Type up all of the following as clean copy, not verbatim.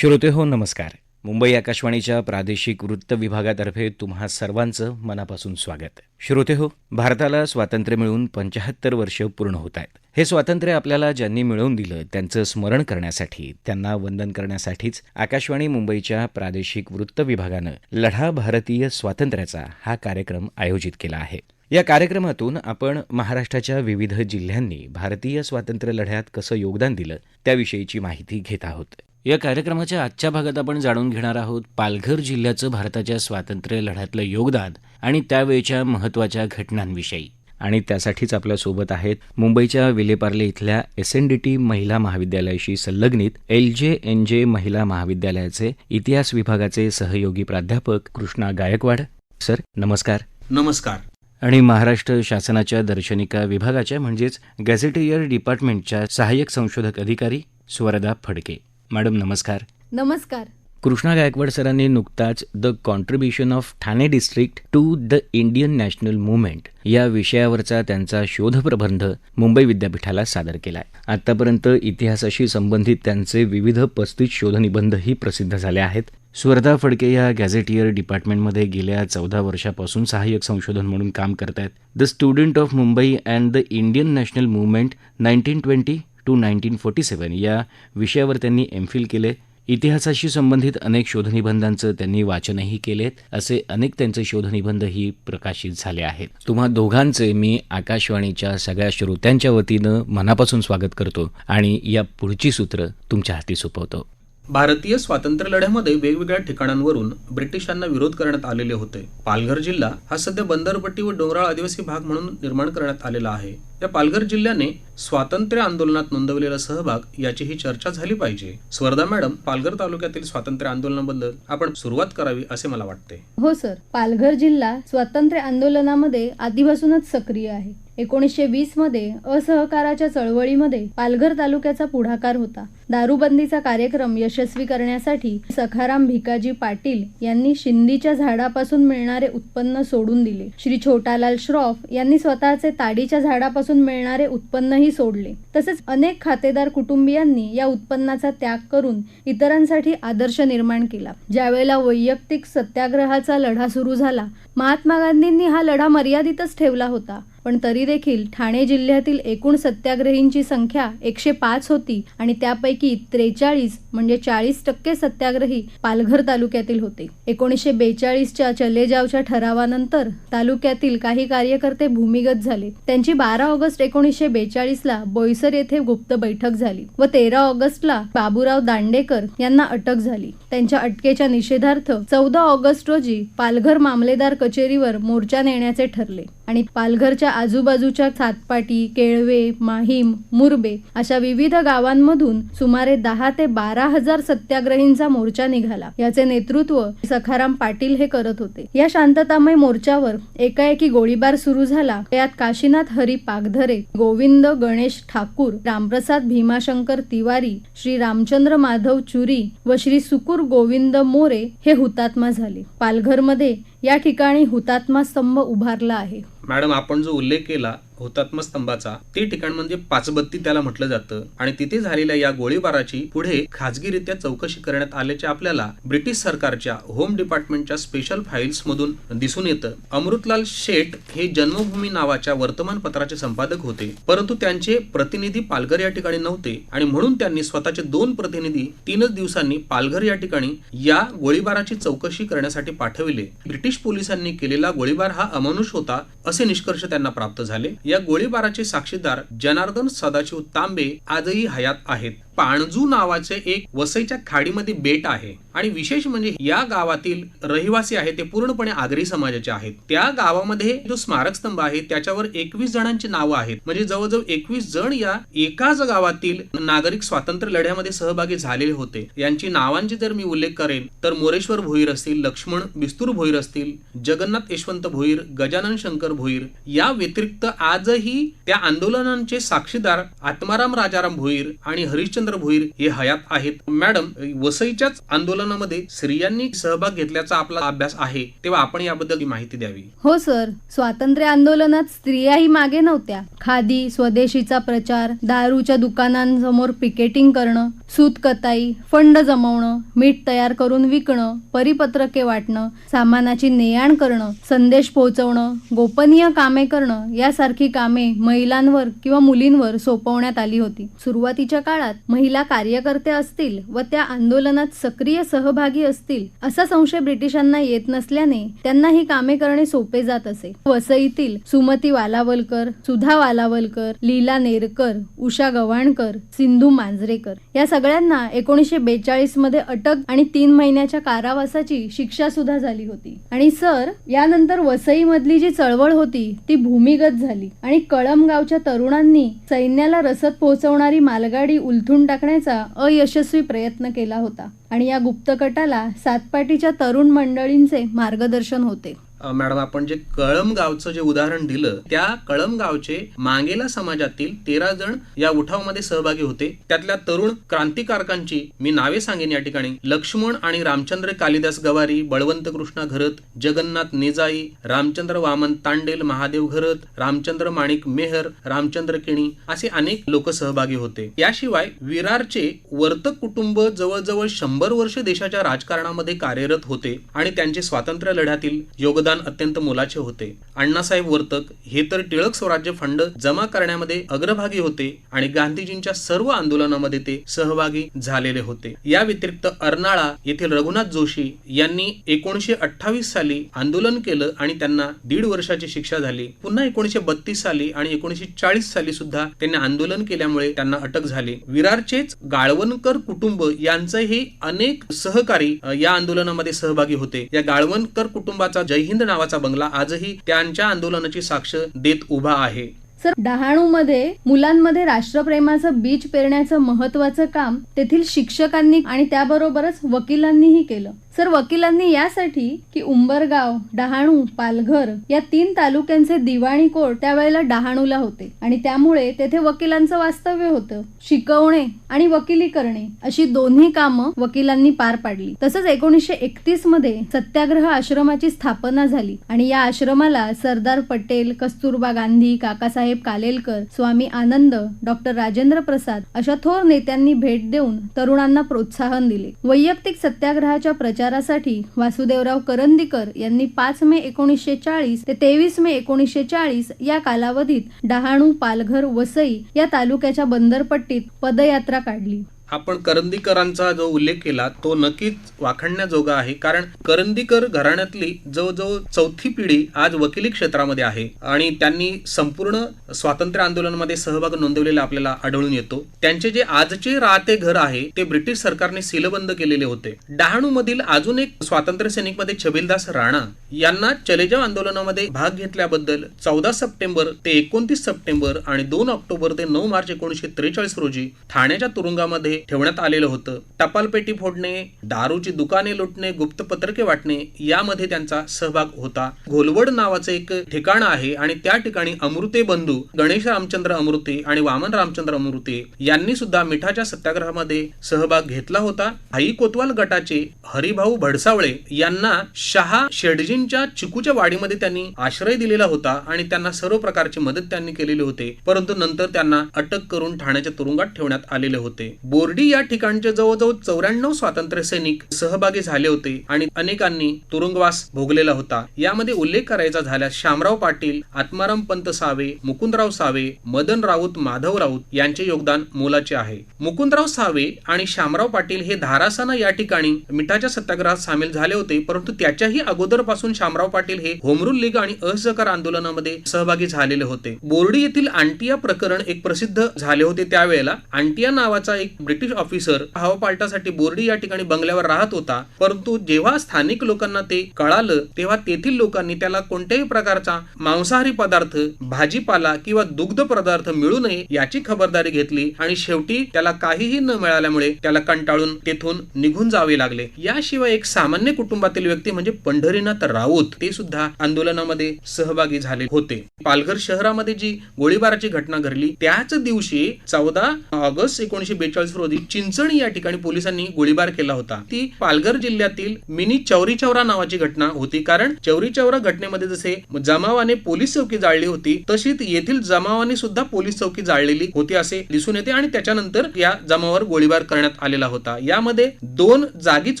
श्रोते हो नमस्कार. मुंबई आकाशवाणीच्या प्रादेशिक वृत्त विभागातर्फे तुम्हा सर्वांचं मनापासून स्वागत. श्रोते हो, भारताला स्वातंत्र्य मिळून 75 वर्ष पूर्ण होत आहेत. हे स्वातंत्र्य आपल्याला ज्यांनी मिळवून दिलं त्यांचं स्मरण करण्यासाठी, त्यांना वंदन करण्यासाठीच आकाशवाणी मुंबईच्या प्रादेशिक वृत्त विभागानं लढा भारतीय स्वातंत्र्याचा हा कार्यक्रम आयोजित केला आहे. या कार्यक्रमातून आपण महाराष्ट्राच्या विविध जिल्ह्यांनी भारतीय स्वातंत्र्य लढ्यात कसं योगदान दिलं त्याविषयीची माहिती घेत आहोत. या कार्यक्रमाच्या आजच्या भागात आपण जाणून घेणार आहोत पालघर जिल्ह्याचं भारताच्या स्वातंत्र्य लढ्यातलं योगदान आणि त्यावेळच्या महत्त्वाच्या घटनांविषयी. आणि त्यासाठीच आपल्यासोबत आहेत मुंबईच्या विलेपार्ले इथल्या SNDT महिला महाविद्यालयाशी संलग्नित LJNJ महिला महाविद्यालयाचे इतिहास विभागाचे सहयोगी प्राध्यापक कृष्णा गायकवाड. सर नमस्कार. नमस्कार. आणि महाराष्ट्र शासनाच्या दर्शनिका विभागाच्या म्हणजेच गॅझेटियर डिपार्टमेंटच्या सहाय्यक संशोधक अधिकारी स्वरदा फडके. मॅडम नमस्कार. नमस्कार. कृष्णा गायकवाड सरांनी नुकताच the contribution of Thane district to the Indian national movement या विषयावरचा त्यांचा शोधप्रबंध मुंबई विद्यापीठाला सादर केला आहे. आतापर्यंत इतिहासाशी संबंधित त्यांचे विविध 35 शोधनिबंधही प्रसिद्ध झाले आहेत. स्वरदा फडके या गॅझेटियर डिपार्टमेंटमध्ये गेल्या 14 वर्षापासून सहाय्यक संशोधन म्हणून काम करत आहेत. The student of Mumbai and the Indian national movement 1920 to 1947 या विषयावर त्यांनी MPhil केले. इतिहासाशी संबंधित अनेक शोधनिबंधांचं त्यांनी वाचनही केलेत. असे अनेक त्यांचे शोधनिबंधही प्रकाशित झाले आहेत. तुम्हा दोघांचे मी आकाशवाणीच्या सगळ्या श्रोत्यांच्या वतीनं मनापासून स्वागत करतो आणि या पुढची सूत्र तुमच्या हाती सोपवतो. भारतीय स्वातंत्र्य लढ्यामध्ये वेगवेगळ्या ठिकाणांवरून ब्रिटिशांना विरोध करण्यात आलेले होते. पालघर जिल्हा हा सध्या बंदरपट्टी व डोंगराळ आदिवासी भाग म्हणून निर्माण करण्यात आलेला आहे. या पालघर जिल्ह्याने स्वातंत्र्य आंदोलनात नोंदवलेला सहभाग याची ही चर्चा झाली पाहिजे. स्वरदा मॅडम, पालघर तालुक्यातील स्वातंत्र्य आंदोलनाबद्दल आपण सुरुवात करावी असे मला वाटते. हो सर, पालघर जिल्हा स्वातंत्र्य आंदोलनामध्ये आधीपासूनच सक्रिय आहे. 1920 मध्ये असहकाराच्या चळवळीमध्ये पालघर तालुक्याचा पुढाकार होता. दारूबंदीचा कार्यक्रम यशस्वी करण्यासाठी सखाराम भिकाजी पाटील यांनी शिंदीच्या झाडापासून मिळणारे उत्पन्न सोडून दिले. श्री छोटालाल श्रॉफ यांनी स्वतःचे ताडीच्या झाडापासून मिळणारे उत्पन्नही सोडले. तसेच अनेक खातेदार कुटुंबियांनी या उत्पन्नाचा त्याग करून इतरांसाठी आदर्श निर्माण केला. ज्यावेळेला वैयक्तिक सत्याग्रहाचा लढा सुरू झाला, महात्मा गांधींनी हा लढा मर्यादितच ठेवला होता. पण तरी देखील ठाणे जिल्ह्यातील एकूण सत्याग्रहींची संख्या 105 होती आणि त्यापैकी 43 म्हणजे 40% सत्याग्रही पालघर तालुक्यातील होते. 1942च्या चलेजावच्या ठरावानंतर तालुक्यातील काही कार्यकर्ते भूमिगत झाले. त्यांची 12 ऑगस्ट 1942ला बोईसर येथे गुप्त बैठक झाली व 13 ऑगस्टला बाबूराव दांडेकर यांना अटक झाली. त्यांच्या अटकेच्या निषेधार्थ 14 ऑगस्ट रोजी पालघर मामलेदार कचेरीवर मोर्चा नेण्याचे ठरले आणि पालघरच्या आजूबाजूच्या सातपाटी, केळवे, माहीम, मुरबे अशा विविध गावांमधून सुमारे 10 ते 12 हजार सत्याग्रहींचा मोर्चा निघाला. याचे नेतृत्व सखाराम पाटील हे करत होते. या शांततामय मोर्चावर एकाएकी गोळीबार सुरू झाला. यात काशीनाथ हरी पागधरे, गोविंद गणेश ठाकूर, रामप्रसाद भीमाशंकर तिवारी, श्री रामचंद्र माधव चुरी व श्री सुकुर गोविंद मोरे हे हुतात्मा झाले. पालघरमध्ये या ठिकाणी हुतात्मा स्तंभ उभारला आहे. मॅडम, आपण जो उल्लेख केला हुतात्मा स्तंभाचा, ते ठिकाण म्हणजे पाचबत्ती त्याला म्हटलं जातं आणि तिथे झालेल्या या गोळीबाराची पुढे खाजगीरित्या चौकशी करण्यात आल्याचे आपल्याला ब्रिटिश सरकारच्या होम डिपार्टमेंटच्या स्पेशल फाईल्स मधून दिसून येतं. अमृतलाल शेठ हे जन्मभूमी नावाच्या वर्तमानपत्राचे संपादक होते, परंतु त्यांचे प्रतिनिधी पालघर या ठिकाणी नव्हते आणि म्हणून त्यांनी स्वतःचे 2 प्रतिनिधी 3च दिवसांनी पालघर या ठिकाणी या गोळीबाराची चौकशी करण्यासाठी पाठविले. ब्रिटिश पोलिसांनी केलेला गोळीबार हा अमानुष होता असे निष्कर्ष त्यांना प्राप्त झाले. या गोळीबाराचे साक्षीदार जनार्दन सदाशिव तांबे आजही हयात आहेत. पाणजू नावाचे एक वसईच्या खाडीमध्ये बेट आहे आणि विशेष म्हणजे या गावातील रहिवासी आहे ते पूर्णपणे आगरी समाजाचे आहेत. त्या गावामध्ये जो स्मारक स्तंभ आहे त्याच्यावर 21 जणांची नावं आहेत. म्हणजे जवळजवळ 21 जण या एकाच गावातील नागरिक स्वातंत्र्य लढ्यामध्ये सहभागी झालेले होते. यांची नावांची जर मी उल्लेख करेन तर मोरेश्वर भोईर असतील, लक्ष्मण बिस्तूर भोईर असतील, जगन्नाथ यशवंत भोईर, गजानन शंकर भोईर. या व्यतिरिक्त आजही त्या आंदोलनांचे साक्षीदार आत्माराम राजाराम भोईर आणि हरिश्चंद्र भोईर हे हयात आहेत. मॅडम, वसईच्याच आंदोलन आंदोलनामध्ये स्त्रियांनी सहभाग घेतल्याचा आपला अभ्यास आहे, तेव्हा आपण याबद्दल माहिती द्यावी. हो सर, स्वातंत्र्य आंदोलनात स्त्रियाही मागे नव्हत्या. खादी स्वदेशीचा प्रचार, दारूच्या दुकानांसमोर पिकेटिंग करणं, सूत कताई, फंड जमवणं, मीठ तयार करून विकणं, परिपत्रके वाटणं, सामानाची ने-आण करणं, संदेश पोहोचवणं, गोपनीय कामे करणं यासारखी कामे महिलांवर किंवा मुलींवर सोपवण्यात आली होती. सुरुवातीच्या काळात महिला कार्यकर्ते असतील व त्या आंदोलनात सक्रिय सहभागी असतील असा संशय ब्रिटिशांना येत नसल्याने त्यांना ही कामे करणे सोपे जात असे. वसईतील सुमती वालावलकर, सुधा वालावलकर, लीला नेरकर, उषा गव्हाणकर, सिंधू मांजरेकर या सगळ्यांना 1942 मध्ये अटक आणि 3 महिन्याच्या कारावासाची शिक्षा सुद्धा झाली होती. आणि सर, यानंतर वसईमधली जी चळवळ होती ती भूमिगत झाली आणि कळंब गावच्या तरुणांनी सैन्याला रसद पोहोचवणारी मालगाडी उलथून टाकण्याचा अयशस्वी प्रयत्न केला होता आणि या गुप्तकटाला सातपाटीच्या तरुण मंडळींचे मार्गदर्शन होते. मॅडम, आपण जे कळंब गावचं जे उदाहरण दिलं, त्या कळंब गावचे मांगेला समाजातील 13 जण या उठावामध्ये सहभागी होते. त्यातल्या तरुण क्रांतिकारकांची मी नावे सांगेन या ठिकाणी. लक्ष्मण आणि रामचंद्र कालिदास गवारी, बळवंत कृष्णा घरत, जगन्नाथ नेजाई, रामचंद्र वामन तांडेल, महादेव घरत, रामचंद्र माणिक मेहर, रामचंद्र केणी असे अनेक लोक सहभागी होते. याशिवाय विरारचे वर्तक कुटुंब जवळजवळ 100 वर्ष देशाच्या राजकारणामध्ये कार्यरत होते आणि त्यांचे स्वातंत्र्य लढ्यातील योगदान अत्यंत मोलाचे होते. अण्णासाहेब वर्तक हे तर टिळक स्वराज्य फंड जमा करण्यामध्ये अग्रभागी होते आणि गांधीजींच्या सर्व आंदोलनामध्ये ते सहभागी झालेले होते. या व्यतिरिक्त अर्नाळा येथील रघुनाथ जोशी यांनी 1928 साली आंदोलन केलं आणि त्यांना 1.5 वर्षाची शिक्षा झाली. पुन्हा 1932 साली आणि 1940 साली सुद्धा त्यांनी आंदोलन केल्यामुळे त्यांना अटक झाली. विरारचेच गाळवणकर कुटुंब यांचेही अनेक सहकारी या आंदोलनामध्ये सहभागी होते. या गाळवणकर कुटुंबाचा जय हिंद नावाचा बंगला आजही त्यांच्या आंदोलनाची साक्ष देत उभा आहे. सर, डहाणूमध्ये मुलांमध्ये राष्ट्रप्रेमाचं बीज पेरण्याचं महत्वाचं काम तेथील शिक्षकांनी आणि त्याबरोबरच वकिलांनीही केलं. सर, वकिलांनी यासाठी की उंबरगाव, डहाणू, पालघर या 3 तालुक्यांचे दिवाणी कोर्ट त्यावेळेला डहाणूला होते आणि त्यामुळे तेथे वकिलांचं वास्तव्य होतं. शिकवणे आणि वकिली करणे अशी दोन्ही कामं वकिलांनी पार पाडली. तसंच 1931 मध्ये सत्याग्रह आश्रमाची स्थापना झाली आणि या आश्रमाला सरदार पटेल, कस्तुरबा गांधी, काकासाहेब कालेलकर, स्वामी आनंद, डॉक्टर राजेंद्र प्रसाद अशा थोर नेत्यांनी भेट देऊन तरुणांना प्रोत्साहन दिले. वैयक्तिक सत्याग्रहाच्या प्रचारासाठी वासुदेवराव करंदीकर यांनी 5 मे 1940 ते 23 मे 1940 या कालावधीत डहाणू, पालघर, वसई या तालुक्याच्या बंदरपट्टीत पदयात्रा काढली. आपण करंदीकरांचा जो उल्लेख केला तो नक्कीच वाखाणण्याजोगा आहे, कारण करंदीकर घराण्यातली जवळजवळ 4थी पिढी आज वकिली क्षेत्रामध्ये आहे आणि त्यांनी संपूर्ण स्वातंत्र्य आंदोलनामध्ये सहभाग नोंदवलेला आपल्याला आढळून येतो. त्यांचे जे आजचे राहते घर आहे ते ब्रिटिश सरकारने सीलबंद केलेले होते. डहाणू मधील अजून एक स्वातंत्र्य सैनिक मध्ये छबिलदास राणा यांना चलेजाव आंदोलनामध्ये भाग घेतल्याबद्दल 14 सप्टेंबर ते 29 सप्टेंबर आणि 2 ऑक्टोबर ते 9 मार्च 1943 रोजी ठाण्याच्या तुरुंगामध्ये ठेवण्यात आलेलं होतं. टपालपेटी फोडणे, दारूची दुकाने लुटणे, गुप्त पत्रके वाटणे यामध्ये त्यांचा सहभाग होता. घोलवड नावाचं एक ठिकाण आहे आणि त्या ठिकाणी अमृते बंधू गणेश रामचंद्र अमृते आणि वामन रामचंद्र अमृते यांनी सुद्धा मिठाच्या सत्याग्रहामध्ये सहभाग घेतला होता. भाई कोतवाल गटाचे हरिभाऊ भडसावळे यांना शहा शेडजींच्या चिकूच्या वाडीमध्ये त्यांनी आश्रय दिलेला होता आणि त्यांना सर्व प्रकारची मदत त्यांनी केलेली होते, परंतु नंतर त्यांना अटक करून ठाण्याच्या तुरुंगात ठेवण्यात आलेले होते. बोर्डी या ठिकाणचे जवळजवळ 94 स्वातंत्र्य सैनिक सहभागी झाले होते आणि अनेकांनी तुरुंगवास भोगलेला होता. यामध्ये उल्लेख करायचा झाल्यास शामराव पाटील, आत्माराम पंत सावे, मुकुंदराव सावे, मदन राऊत, माधव राऊत यांचे योगदान मोलाचे आहे. मुकुंदराव सावे आणि शामराव पाटील हे धारासाना या ठिकाणी मिठाच्या सत्याग्रहात सामील झाले होते, परंतु त्याच्याही अगोदरपासून शामराव पाटील हे होमरूल लीग आणि असहकार आंदोलनामध्ये सहभागी झालेले होते. बोर्डी येथील आंटिया प्रकरण एक प्रसिद्ध झाले होते. त्यावेळेला आंटिया नावाचा एक ब्रिटिश ऑफिसर हवापालटासाठी बोर्डी या ठिकाणी बंगल्यावर राहत होता, परंतु जेव्हा स्थानिक लोकांना ते कळालं तेव्हा तेथील लोकांनी त्याला कोणत्याही प्रकारचा मांसाहारी पदार्थ, भाजीपाला किंवा दुग्ध पदार्थ मिळू नये याची खबरदारी घेतली आणि शेवटी त्याला काहीही न मिळाल्यामुळे त्याला कंटाळून तेथून निघून जावे लागले. याशिवाय एक सामान्य कुटुंबातील व्यक्ती म्हणजे पंढरीनाथ राऊत ते सुद्धा आंदोलनामध्ये सहभागी झाले होते. पालघर शहरामध्ये जी गोळीबाराची घटना घडली त्याच दिवशी 14 ऑगस्ट 1942 रोजी रोजी चिंचणी या ठिकाणी पोलिसांनी गोळीबार केला होता. ती पालघर जिल्ह्यातील मिनी चौरी चौरा नावाची घटना होती. कारण चौरी चौरा घटनेमध्ये जसे जमावाने पोलीस चौकी जाळली होती तशीच येथील जमावाने सुद्धा पोलीस चौकी जाळलेली होती असे दिसून येते आणि त्याच्यानंतर या जमावावर गोळीबार करण्यात आलेला होता. यामध्ये 2 जागीच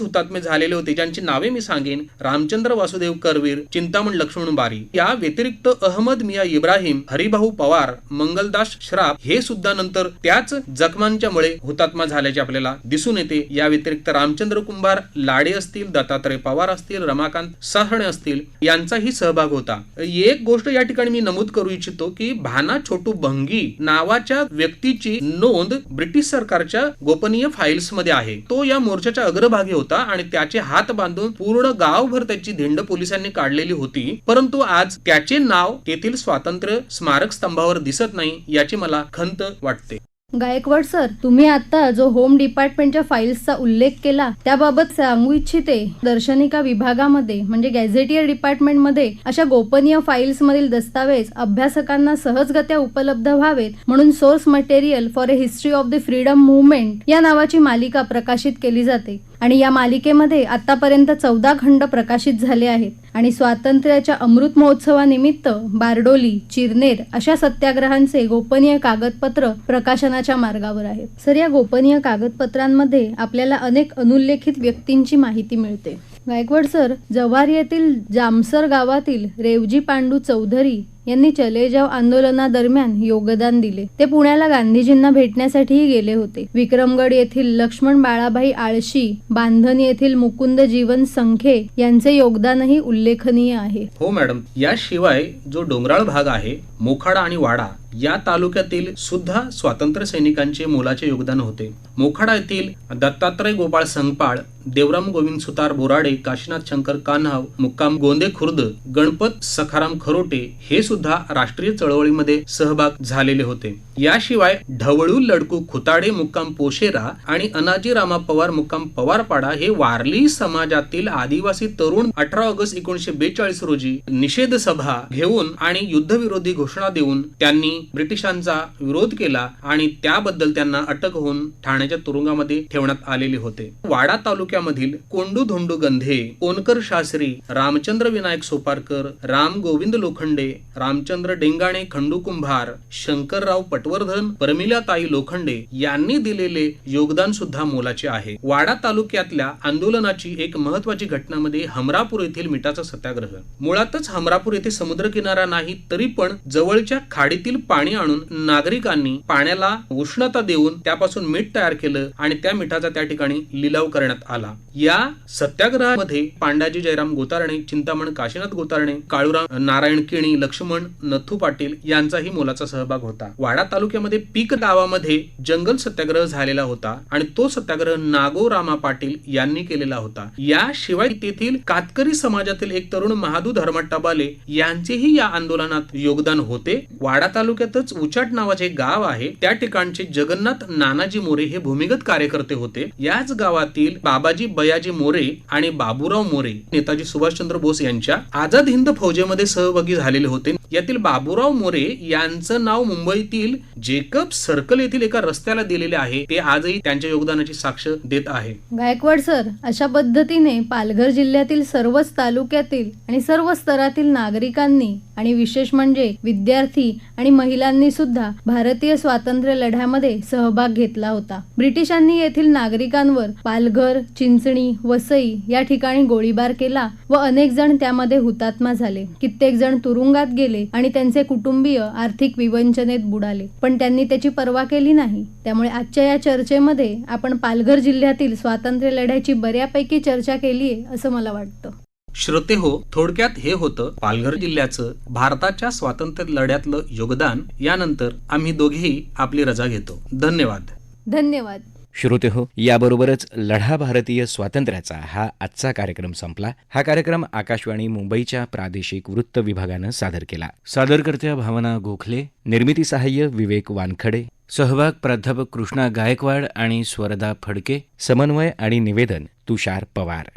हुतात्मे झालेले होते, ज्यांची नावे मी सांगेन: रामचंद्र वासुदेव करवीर, चिंतामण लक्ष्मण बारी. या व्यतिरिक्त अहमद मिया इब्राहिम, हरिभाऊ पवार, मंगलदास श्राफ हे सुद्धा नंतर त्याच जखमांच्या मुळे हुतात्मा झाल्याचे आपल्याला दिसून येते. या व्यतिरिक्त रामचंद्र कुंभार लाडे असतील, दत्तात्रय पवार असतील, रमाकांत साहणे असतील यांचाही सहभाग होता. एक गोष्ट या ठिकाणी मी नमूद करू इच्छितो की भाना छोटू भंगी नावाच्या व्यक्तीची नोंद ब्रिटिश सरकारच्या गोपनीय फाईल्स मध्ये आहे. तो या मोर्चाच्या अग्रभागी होता आणि त्याचे हात बांधून पूर्ण गावभर त्याची धिंड पोलिसांनी काढलेली होती. परंतु आज त्याचे नाव तेथील स्वातंत्र्य स्मारक स्तंभावर दिसत नाही, याची मला खंत वाटते. गायकवाड सर, तुम्ही आता जो होम डिपार्टमेंटच्या फाईल्सचा उल्लेख केला त्याबाबत सांगू इच्छिते. दर्शनिका विभागामध्ये म्हणजे गॅझेटियर डिपार्टमेंटमध्ये अशा गोपनीय फाईल्स मधील दस्तावेज अभ्यासकांना सहजगत्या उपलब्ध व्हावेत म्हणून source material for a history of the freedom movement या नावाची मालिका प्रकाशित केली जाते आणि या मालिकेमध्ये आतापर्यंत 14 खंड प्रकाशित झाले आहेत आणि स्वातंत्र्याच्या अमृत महोत्सवानिमित्त बारडोली, चिरनेर अशा सत्याग्रहांचे गोपनीय कागदपत्र प्रकाशनाच्या मार्गावर आहेत. सर, या गोपनीय कागदपत्रांमध्ये आपल्याला अनेक अनुल्लेखित व्यक्तींची माहिती मिळते. गायकवाड सर, जव्हार येथील जामसर गावातील रेवजी पांडू चौधरी यांनी चले जाव आंदोलनादरम्यान योगदान दिले. ते पुण्याला गांधीजींना भेटण्यासाठीही गेले होते. विक्रमगड येथील लक्ष्मण बाळाभाई आळशी, बांधण येथील मुकुंद जीवन संखे यांचे योगदानही उल्लेखनीय आहे. हो मॅडम, याशिवाय जो डोंगराळ भाग आहे, मोखाडा आणि वाडा या तालुक्यातील सुद्धा स्वातंत्र्य सैनिकांचे मोलाचे योगदान होते. मोखाडा येथील दत्तात्रय गोपाळ संगपाळ, देवराम गोविंद सुतार बोराडे, काशीनाथ शंकर कान्हाव, मुक्काम गोंदे खुर्द, गणपत सखाराम खरोटे हे सुद्धा राष्ट्रीय चळवळीमध्ये सहभाग झालेले होते. याशिवाय ढवळू लडकू खुताडे मुक्काम पोशेरा आणि अनाजी रामा पवार मुक्काम पवारपाडा हे वारली समाजातील आदिवासी तरुण 18 ऑगस्ट 1942 रोजी निषेध सभा घेऊन आणि युद्धविरोधी घोषणा देऊन त्यांनी ब्रिटिशांचा विरोध केला आणि त्याबद्दल त्यांना अटक होऊन ठाण्याच्या तुरुंगामध्ये ठेवण्यात आलेले होते. वाडा तालुक्यामधील कोंडू धोंडू गंधे, कोनकर शास्त्री, रामचंद्र विनायक सोपारकर, राम गोविंद लोखंडे, रामचंद्र डेंगाणे खंडू कुंभार, शंकरराव पटवर्धन, परमिलाताई लोखंडे यांनी दिलेले योगदान सुद्धा मोलाचे आहे. वाडा तालुक्यातल्या आंदोलनाची एक महत्वाची घटनामध्ये हमरापूर येथील मिठाचा सत्याग्रह. मुळातच हमरापूर येथे समुद्रकिनारा नाही, तरी पण जवळच्या खाडीतील पाणी आणून नागरिकांनी पाण्याला उष्णता देऊन त्यापासून मीठ तयार केलं आणि त्या मिठाचा त्या ठिकाणी लिलाव करण्यात आला. या सत्याग्रहामध्ये पांडाजी जयराम गोतारणे, चिंतामण काशीनाथ गोतारणे, काळूराम नारायण किणी, लक्ष्मण नथू पाटील यांचाही मोलाचा सहभाग होता. वाडा तालुक्यामध्ये पीक गावामध्ये जंगल सत्याग्रह झालेला होता आणि तो सत्याग्रह नागो रामा पाटील यांनी केलेला होता. याशिवाय तेथील कातकरी समाजातील एक तरुण महादू धर्मा टबाले यांचेही या आंदोलनात योगदान होते. वाडा तालुक्यातच उचाट नावाचे एक गाव आहे, त्या ठिकाणचे जगन्नाथ नानाजी मोरे हे भूमिगत कार्यकर्ते होते. याच गावातील बाबाजी बयाजी मोरे आणि बाबूराव मोरे नेताजी सुभाषचंद्र बोस यांच्या आझाद हिंद फौजेमध्ये सहभागी झालेले होते. यातील बाबूराव मोरे यांचं नाव मुंबईतील जेकब सर्कल येथील एका रस्त्याला दिलेले आहे. ते आजही त्यांच्या योगदानाची साक्ष देत आहे. गायकवाड सर, अशा पद्धतीने पालघर जिल्ह्यातील सर्वच तालुक्यातील आणि सर्व स्तरातील नागरिकांनी आणि विशेष म्हणजे विद्यार्थी आणि महिलांनी सुद्धा भारतीय स्वातंत्र्य लढ्यामध्ये सहभाग घेतला होता. ब्रिटिशांनी येथील नागरिकांवर पालघर, चिंचणी, वसई या ठिकाणी गोळीबार केला व अनेक जण त्यामध्ये हुतात्मा झाले. कित्येक जण तुरुंगात गेले आणि त्यांचे कुटुंबीय आर्थिक विवंचनेत बुडाले, पण त्यांनी त्याची पर्वा केली नाही. त्यामुळे आजच्या या चर्चेमध्ये आपण पालघर जिल्ह्यातील स्वातंत्र्य लढ्याची बऱ्यापैकी चर्चा केली आहे असं मला वाटतं. श्रोते हो, थोडक्यात हे होतं पालघर जिल्ह्याचं भारताच्या स्वातंत्र्य लढ्यातलं योगदान. यानंतर आम्ही दोघेही आपली रजा घेतो. धन्यवाद. धन्यवाद. श्रोते हो, याबरोबरच लढा भारतीय स्वातंत्र्याचा हा आजचा कार्यक्रम संपला. हा कार्यक्रम आकाशवाणी मुंबईच्या प्रादेशिक वृत्त विभागानं सादर केला. सादरकर्त्या भावना गोखले, निर्मिती सहाय्य विवेक वानखडे, सहभाग प्राध्यापक कृष्णा गायकवाड आणि स्वरदा फडके, समन्वय आणि निवेदन तुषार पवार.